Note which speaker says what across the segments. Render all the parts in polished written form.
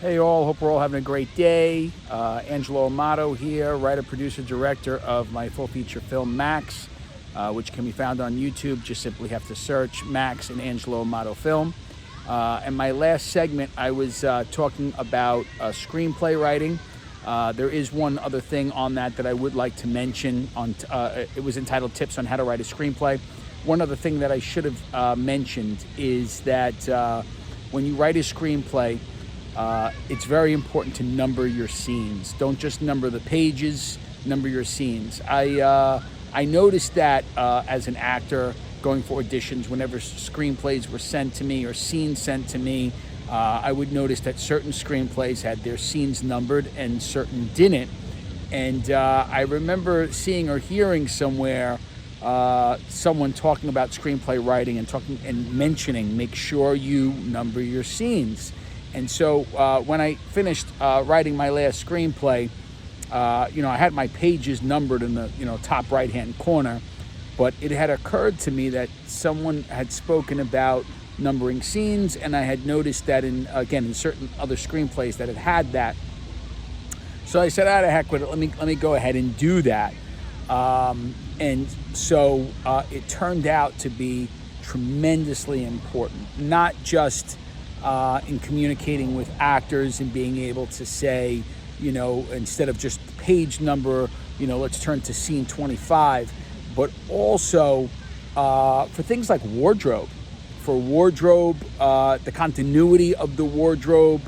Speaker 1: Hey all, hope we're all having a great day. Angelo Amato here, writer, producer, director of my full feature film Max, which can be found on YouTube. Just simply have to search Max and Angelo Amato Film. And my last segment, I was talking about screenplay writing. There is one other thing on that I would like to mention. It was entitled Tips on How to Write a Screenplay. One other thing that I should have mentioned is that when you write a screenplay, it's very important to number your scenes. Don't just number the pages, number your scenes. I noticed that as an actor going for auditions, whenever screenplays were sent to me or scenes sent to me, I would notice that certain screenplays had their scenes numbered and certain didn't. And I remember seeing or hearing somewhere someone talking about screenplay writing and mentioning, make sure you number your scenes. And so when I finished writing my last screenplay, I had my pages numbered in the top right-hand corner, but it had occurred to me that someone had spoken about numbering scenes, and I had noticed that in certain other screenplays that had that. So I said, "Ah, the heck with it. Let me go ahead and do that." And so it turned out to be tremendously important, not just in communicating with actors and being able to say, instead of just page number, let's turn to scene 25, but also for things like wardrobe. For wardrobe, the continuity of the wardrobe,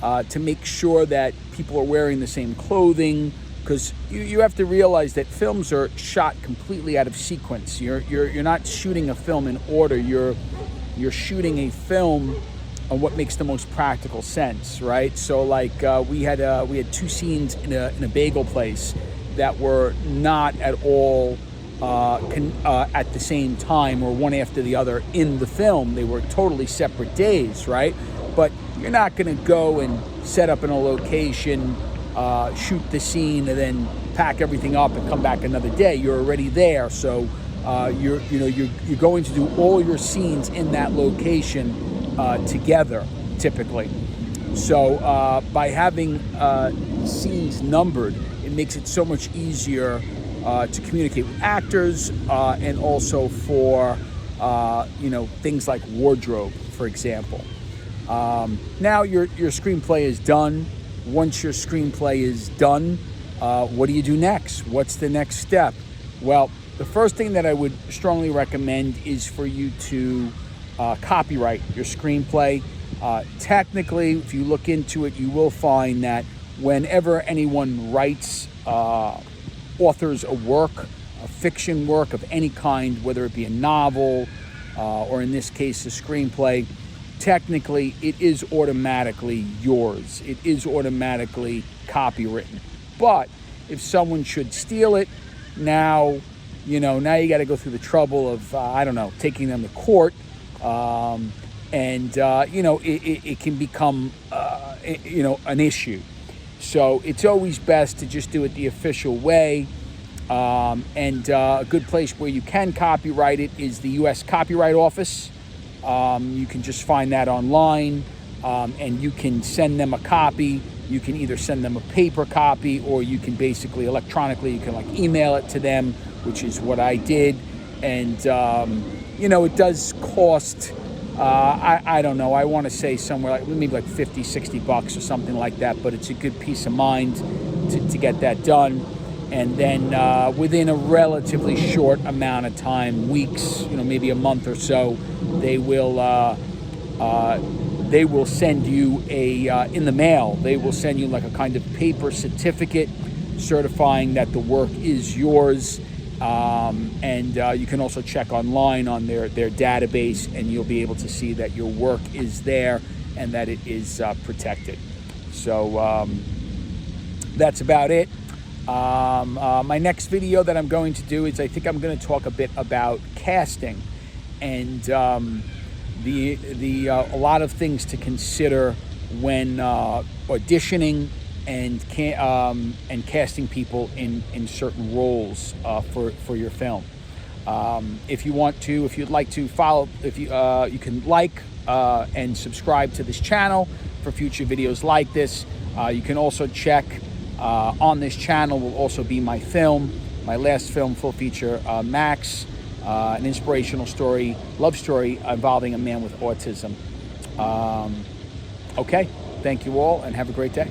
Speaker 1: to make sure that people are wearing the same clothing, because you have to realize that films are shot completely out of sequence. You're not shooting a film in order. You're shooting a film on what makes the most practical sense, right? So like we had two scenes in a bagel place that were not at all at the same time or one after the other in the film. They were totally separate days, right? But you're not going to go and set up in a location, shoot the scene, and then pack everything up and come back another day. You're already there, so you're going to do all your scenes in that location together, typically. So by having scenes numbered, it makes it so much easier to communicate with actors, and also for things like wardrobe, for example. Now your screenplay is done. Once your screenplay is done, what do you do next? What's the next step? Well, the first thing that I would strongly recommend is for you to copyright your screenplay. Technically, if you look into it, you will find that whenever anyone writes, authors a work, a fiction work of any kind, whether it be a novel or in this case a screenplay, technically it is automatically yours. It is automatically copywritten. But if someone should steal it, now you got to go through the trouble of taking them to court. It can become an issue. So it's always best to just do it the official way. A good place where you can copyright it is the U.S. Copyright Office. You can just find that online, and you can send them a copy. You can either send them a paper copy, or you can basically electronically, you can email it to them, which is what I did. And it does cost, I don't know, I want to say somewhere maybe $50, $60 or something like that, but it's a good peace of mind to get that done. And then within a relatively short amount of time, weeks, maybe a month or so, they will send you in the mail, they will send you a kind of paper certificate certifying that the work is yours. You can also check online on their database, and you'll be able to see that your work is there and that it is protected. So that's about it. My next video that I'm going to do is, I think I'm going to talk a bit about casting and a lot of things to consider when auditioning and casting people in certain roles for your film. If you'd like to follow, you can like and subscribe to this channel. for future videos like this. You can also check on this channel will also be my film, my last film, full feature, Max, an inspirational story, love story involving a man with autism. Okay, thank you all and have a great day.